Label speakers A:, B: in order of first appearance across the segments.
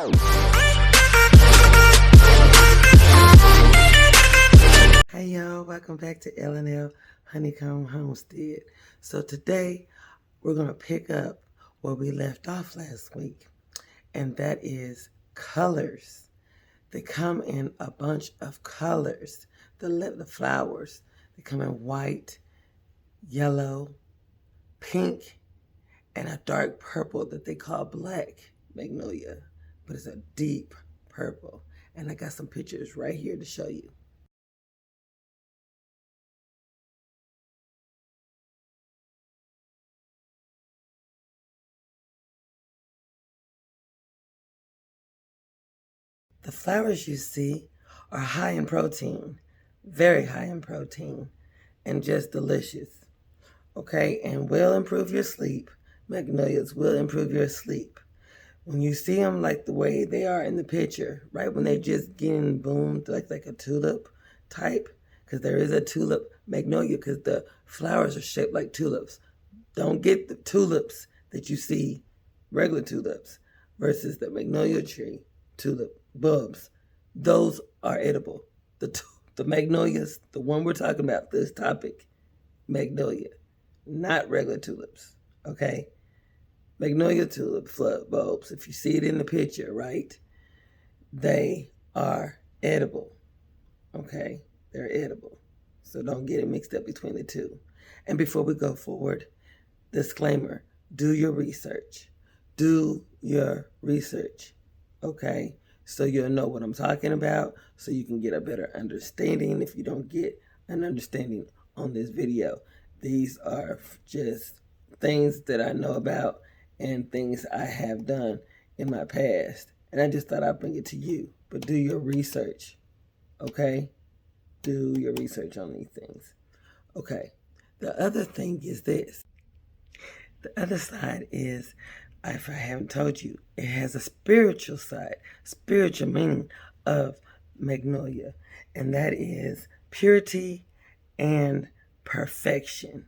A: Hey y'all, welcome back to L&L Honeycomb Homestead. So today we're going to pick up where we left off last week, and that is colors. They come in a bunch of colors. The flowers, they come in white, yellow, pink, and a dark purple that they call black magnolia, but it's a deep purple. And I got some pictures right here to show you. The flowers you see are high in protein, very high in protein, and just delicious. Okay, and will improve your sleep. Magnolias will improve your sleep. When you see them like the way they are in the picture, right when they're just getting boomed like a tulip type, because there is a tulip magnolia because the flowers are shaped like tulips. Don't get the tulips that you see, regular tulips, versus the magnolia tree tulip bulbs. Those are edible. The magnolias, the one we're talking about, this topic, magnolia, not regular tulips, okay? Magnolia tulip bulbs, if you see it in the picture, right, they are edible, okay? They're edible. So don't get it mixed up between the two. And before we go forward, disclaimer, do your research. Do your research, okay? So you'll know what I'm talking about, so you can get a better understanding if you don't get an understanding on this video. These are just things that I know about and things I have done in my past. And I just thought I'd bring it to you. But do your research, okay? Do your research on these things. Okay, the other thing is this. The other side is, if I haven't told you, it has a spiritual side, spiritual meaning of magnolia, and that is purity and perfection.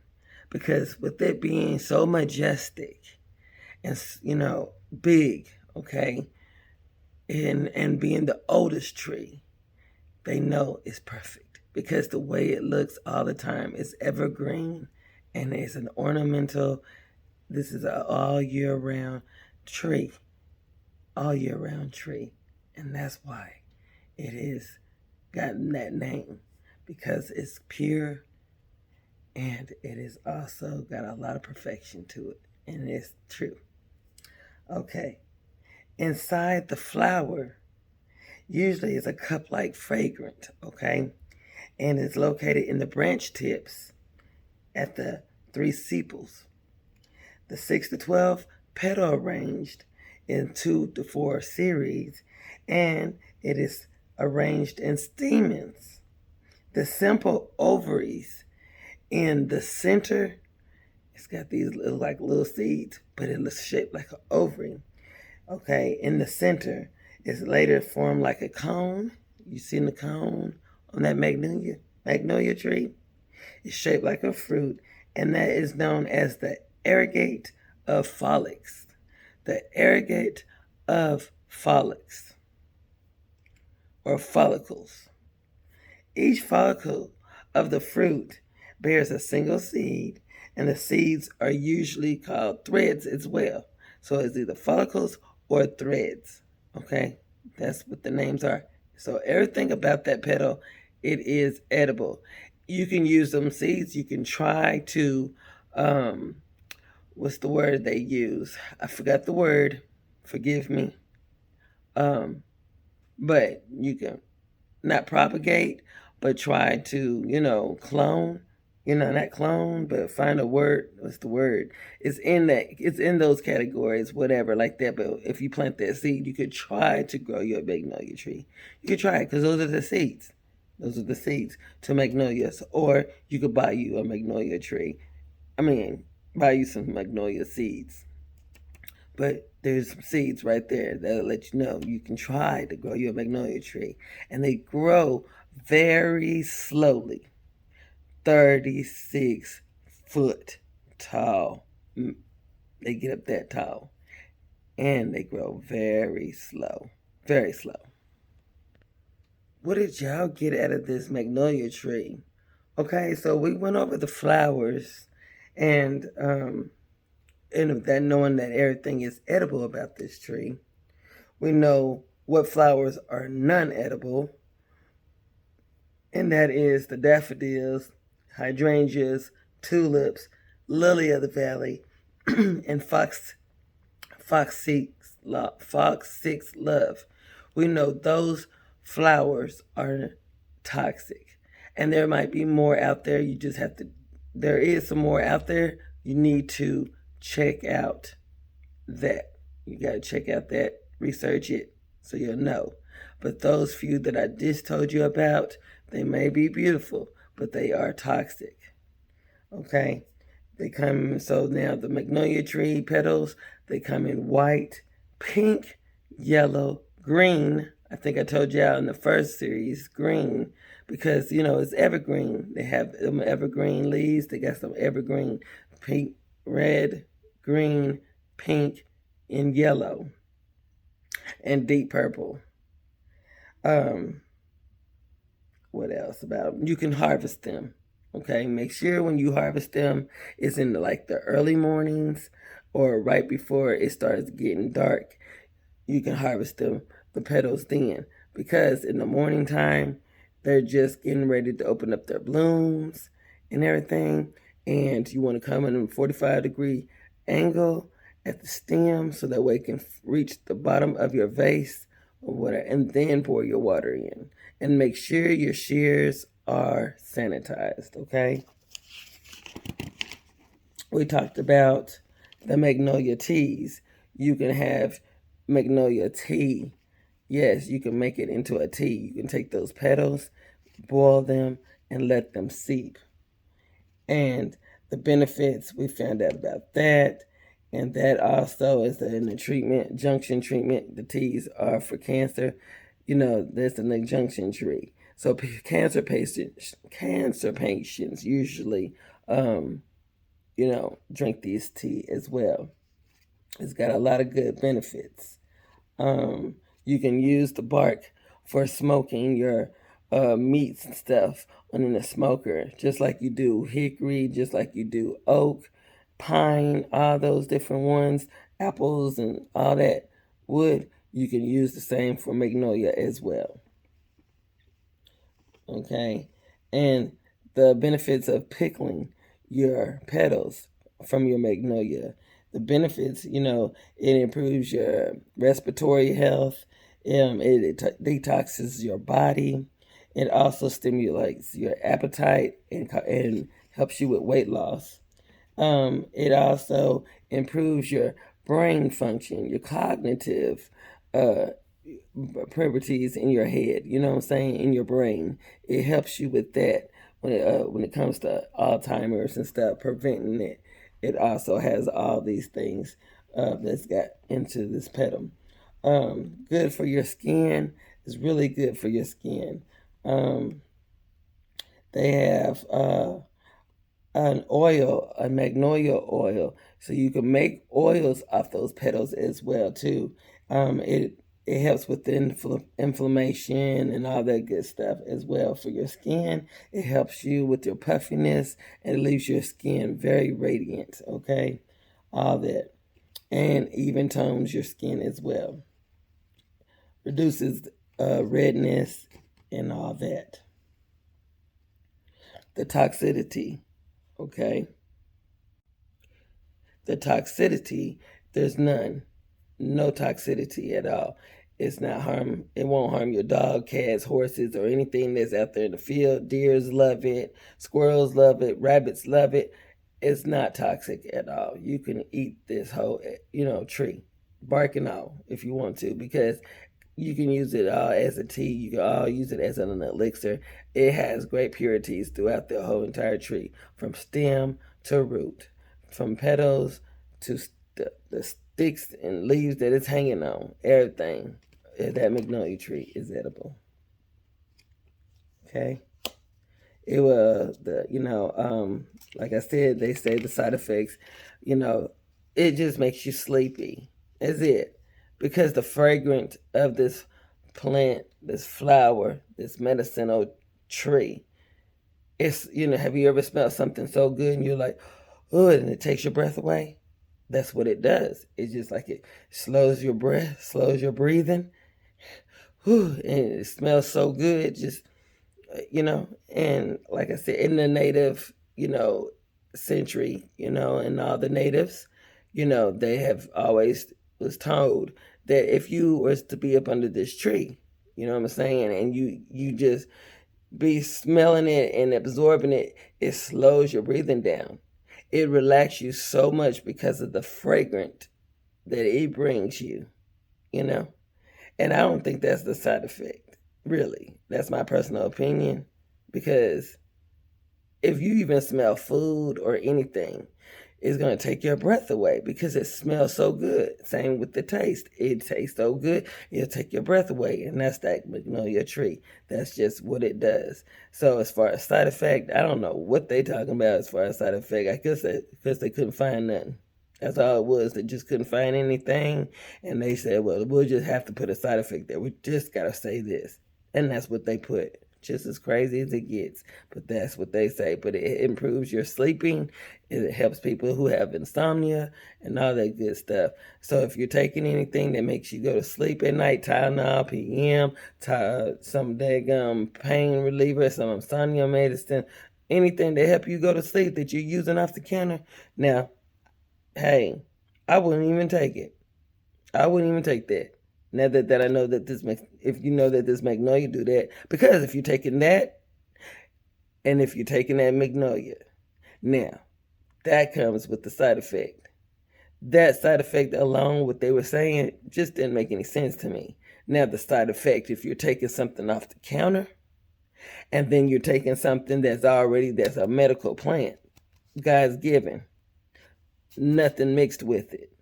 A: Because with it being so majestic and, big, okay, and being the oldest tree, they know it's perfect because the way it looks all the time is evergreen and it's an ornamental. This is an all year round tree, and that's why it is gotten that name, because it's pure and it is also got a lot of perfection to it, and it's true. Okay, inside the flower usually is a cup-like fragrant, okay, and it's located in the branch tips at the 3 sepals. The 6 to 12 petal arranged in 2 to 4 series, and it is arranged in stamens. The simple ovaries in the center, it's got these little seeds, but it looks shaped like an ovary. Okay, in the center, it's later formed like a cone. You seen the cone on that magnolia tree? It's shaped like a fruit, and that is known as the aggregate of follicles. The aggregate of follicles or follicles. Each follicle of the fruit bears a single seed, and the seeds are usually called threads as well. So it's either follicles or threads. Okay, that's what the names are. So everything about that petal, it is edible. You can use them seeds. You can try to, what's the word they use? I forgot the word. Forgive me. But you can not propagate, but try to, clone. Not clone, but find a word. What's the word? It's in those categories, whatever, like that. But if you plant that seed, you could try to grow your magnolia tree. You could try it because those are the seeds. Those are the seeds to magnolias. Or you could buy you a magnolia tree. Buy you some magnolia seeds. But there's some seeds right there that'll let you know you can try to grow your magnolia tree. And they grow very slowly. 36 foot tall. They get up that tall. and they grow very slow, very slow. What did y'all get out of this magnolia tree? Okay, so we went over the flowers, and that knowing that everything is edible about this tree, we know what flowers are non-edible, and that is the daffodils, hydrangeas, tulips, lily of the valley, and fox six love. We know those flowers are toxic, and there might be more out there. You just have to. There is some more out there. You need to check out that. You got to check out that, research it, so you'll know. But those few that I just told you about, they may be beautiful, but they are toxic. Okay? They come, so now the magnolia tree petals, they come in white, pink, yellow, green. I think I told y'all in the first series, green, because, it's evergreen. They have them evergreen leaves. They got some evergreen pink, red, green, pink, and yellow, and deep purple. What else about them? You can harvest them. Okay, make sure when you harvest them, it's in the early mornings or right before it starts getting dark. You can harvest them, the petals then, because in the morning time, they're just getting ready to open up their blooms and everything. And you want to come in a 45-degree angle at the stem so that way it can reach the bottom of your vase or whatever, and then pour your water in. And make sure your shears are sanitized, okay? We talked about the magnolia teas. You can have magnolia tea. Yes, you can make it into a tea. You can take those petals, boil them, and let them seep. And the benefits, we found out about that. And that also is in the treatment, junction treatment. The teas are for cancer. There's an junction tree. So cancer patients usually, drink these tea as well. It's got a lot of good benefits. You can use the bark for smoking your meats and stuff in a smoker, just like you do hickory, just like you do oak, pine, all those different ones, apples and all that wood. You can use the same for magnolia as well. Okay, and the benefits of pickling your petals from your magnolia. The benefits, it improves your respiratory health. It detoxes your body. It also stimulates your appetite and helps you with weight loss. It also improves your brain function, your cognitive properties in your head. You know what I'm saying? In your brain, it helps you with that when it comes to Alzheimer's and stuff, preventing it. It also has all these things that's got into this petal. Good for your skin. It's really good for your skin. They have an oil, a magnolia oil, so you can make oils off those petals as well too. It helps with inflammation and all that good stuff as well for your skin. It helps you with your puffiness and it leaves your skin very radiant. Okay, all that, and even tones your skin as well. Reduces redness and all that. The toxicity. Okay. The toxicity, there's none. No toxicity at all. It won't harm your dog, cats, horses, or anything that's out there in the field. Deers love it, squirrels love it, rabbits love it. It's not toxic at all. You can eat this whole, tree, bark and all, if you want to, because you can use it as a tea. You can all use it as an elixir. It has great purities throughout the whole entire tree, from stem to root, from petals to the sticks and leaves that it's hanging on. Everything. That magnolia tree is edible. Okay. It was like I said, they say the side effects, it just makes you sleepy. Is it. Because the fragrance of this plant, this flower, this medicinal tree, it's, have you ever smelled something so good and you're like, oh, and it takes your breath away? That's what it does. It's just like it slows your breath, slows your breathing. Whew, and it smells so good. Just, and like I said, in the native, century, and all the natives, they have always was told that if you was to be up under this tree, you know what I'm saying, and you just be smelling it and absorbing it, it slows your breathing down. It relaxes you so much because of the fragrance that it brings you, you know. And I don't think that's the side effect, really. That's my personal opinion, because if you even smell food or anything, it's going to take your breath away because it smells so good. Same with the taste. It tastes so good, it'll take your breath away. And that's that magnolia tree. That's just what it does. So as far as side effect, I don't know what they talking about as far as side effect. I guess because they couldn't find nothing. That's all it was. They just couldn't find anything. And they said, well, we'll just have to put a side effect there. We just got to say this. And that's what they put. Just as crazy as it gets, but that's what they say. But it improves your sleeping. It helps people who have insomnia and all that good stuff. So if you're taking anything that makes you go to sleep at night, Tylenol, PM, some daggum pain reliever, some insomnia medicine, anything to help you go to sleep that you're using off the counter, now, hey, I wouldn't even take it. I wouldn't even take that. Now that I know that if you know that this magnolia do that, because if you're taking that, and if you're taking that magnolia, now that comes with the side effect. That side effect alone, what they were saying, just didn't make any sense to me. Now the side effect, if you're taking something off the counter, and then you're taking something that's a medical plant, God's given, nothing mixed with it,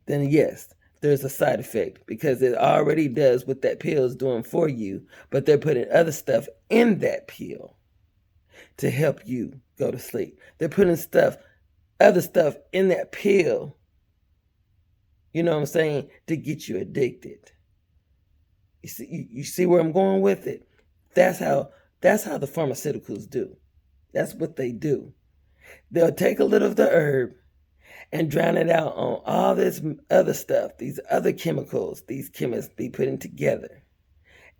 A: then yes, there's a side effect, because it already does what that pill is doing for you, but they're putting other stuff in that pill to help you go to sleep. They're putting other stuff in that pill, you know what I'm saying, to get you addicted. You see where I'm going with it? That's how the pharmaceuticals do. That's what they do. They'll take a little of the herb and drown it out on all this other stuff, these other chemicals these chemists be putting together,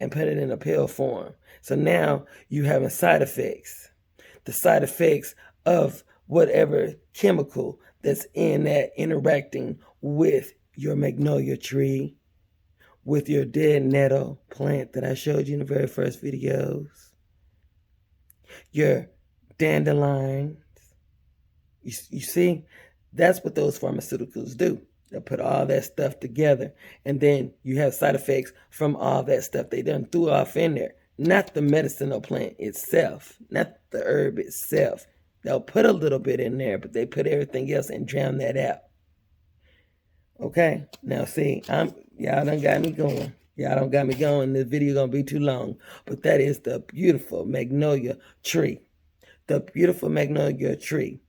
A: and put it in a pill form. So now you having side effects. The side effects of whatever chemical that's in that interacting with your magnolia tree, with your dead nettle plant that I showed you in the very first videos, your dandelions. You see? That's what those pharmaceuticals do. They put all that stuff together, and then you have side effects from all that stuff they done threw off in there. Not the medicinal plant itself, not the herb itself. They'll put a little bit in there, but they put everything else and drown that out. Okay, now see, y'all done got me going. Y'all done got me going. This video gonna be too long, but that is the beautiful magnolia tree. The beautiful magnolia tree.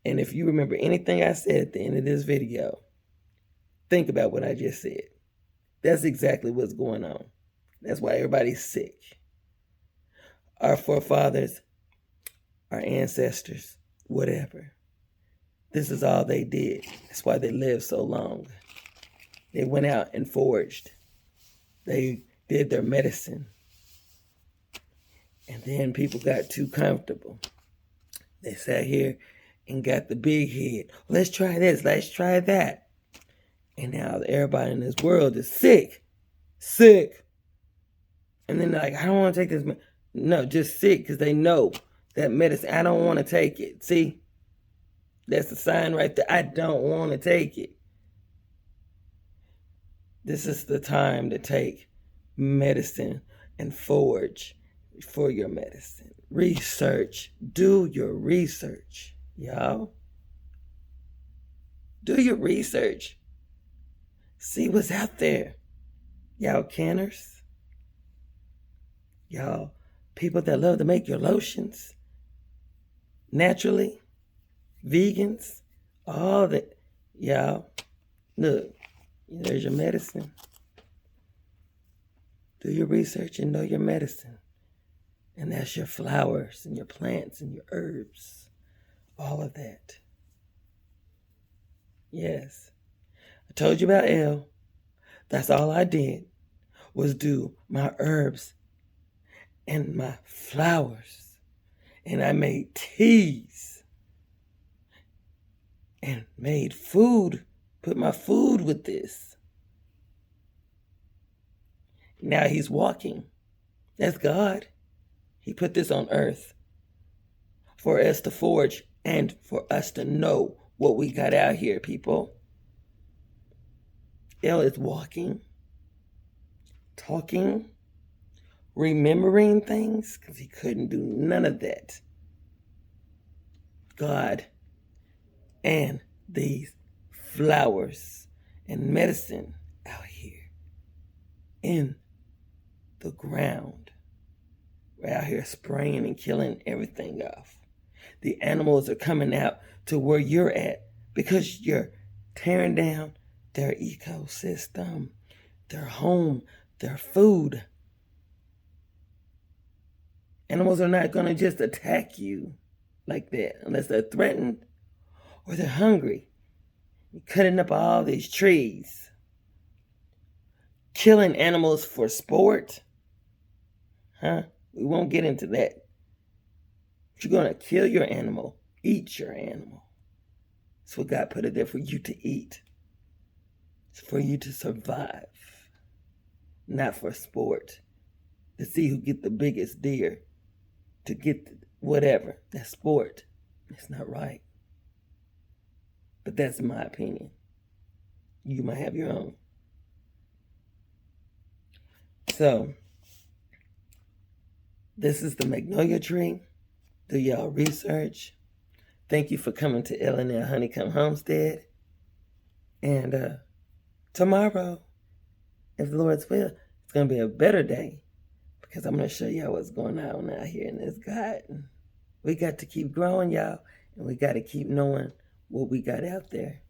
A: And if you remember anything I said at the end of this video, think about what I just said. That's exactly what's going on. That's why everybody's sick. Our forefathers, our ancestors, whatever. This is all they did. That's why they lived so long. They went out and foraged. They did their medicine. And then people got too comfortable. They sat here and got the big head. Let's try this. Let's try that. And now everybody in this world is sick. Sick. And then they're like, I don't want to take this. No, just sick because they know that medicine. I don't want to take it. See? That's the sign right there. I don't want to take it. This is the time to take medicine and forage for your medicine. Research. Do your research. Y'all, do your research. See what's out there. Y'all canners. Y'all people that love to make your lotions naturally. Vegans. All that. Y'all, Look, there's your medicine. Do your research and know your medicine. And that's your flowers and your plants and your herbs. All of that. Yes. I told you about L. That's all I did was do my herbs and my flowers. And I made teas and made food. Put my food with this. Now he's walking. That's God. He put this on earth for us to forge and for us to know what we got out here, people. L is walking, talking, remembering things, because he couldn't do none of that. God and these flowers and medicine out here in the ground. We're out here spraying and killing everything off. The animals are coming out to where you're at because you're tearing down their ecosystem, their home, their food. Animals are not going to just attack you like that unless they're threatened or they're hungry. You're cutting up all these trees, killing animals for sport. We won't get into that. But you're going to kill your animal, eat your animal. That's what God put it there for you to eat. It's for you to survive, not for sport. To see who get the biggest deer, to get whatever. That's sport. It's not right. But that's my opinion. You might have your own. So, this is the Magnolia tree. Do y'all research. Thank you for coming to L&L Honeycomb Homestead. And tomorrow, if the Lord's will, it's going to be a better day because I'm going to show y'all what's going on out here in this garden. We got to keep growing, y'all, and we got to keep knowing what we got out there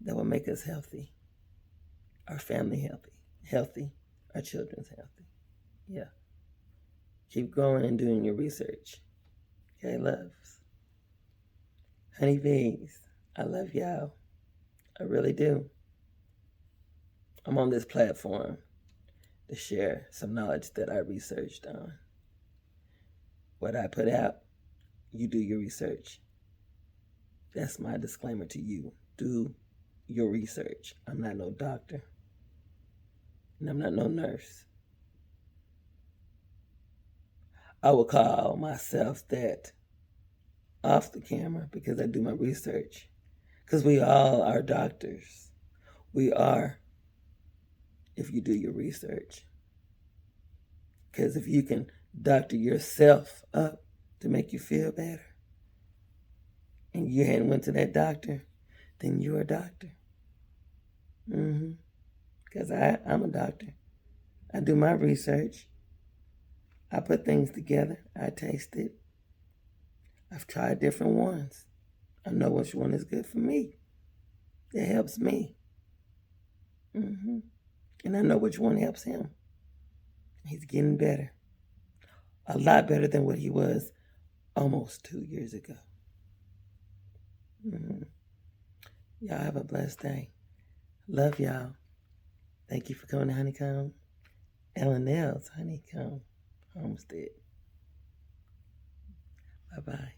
A: that will make us healthy, our family healthy, our children's healthy. Yeah. Keep growing and doing your research. Okay, loves. Honeybees, I love y'all. I really do. I'm on this platform to share some knowledge that I researched on. What I put out, you do your research. That's my disclaimer to you. Do your research. I'm not no doctor. And I'm not no nurse. I will call myself that off the camera because I do my research. Because we all are doctors. We are, if you do your research. Because if you can doctor yourself up to make you feel better, and you hadn't went to that doctor, then you're a doctor. Because I'm a doctor. I do my research. I put things together. I taste it. I've tried different ones. I know which one is good for me. It helps me. And I know which one helps him. He's getting better. A lot better than what he was almost 2 years ago. Y'all have a blessed day. Love y'all. Thank you for coming to Honeycomb. L&L's Honeycomb Homestead. Bye-bye.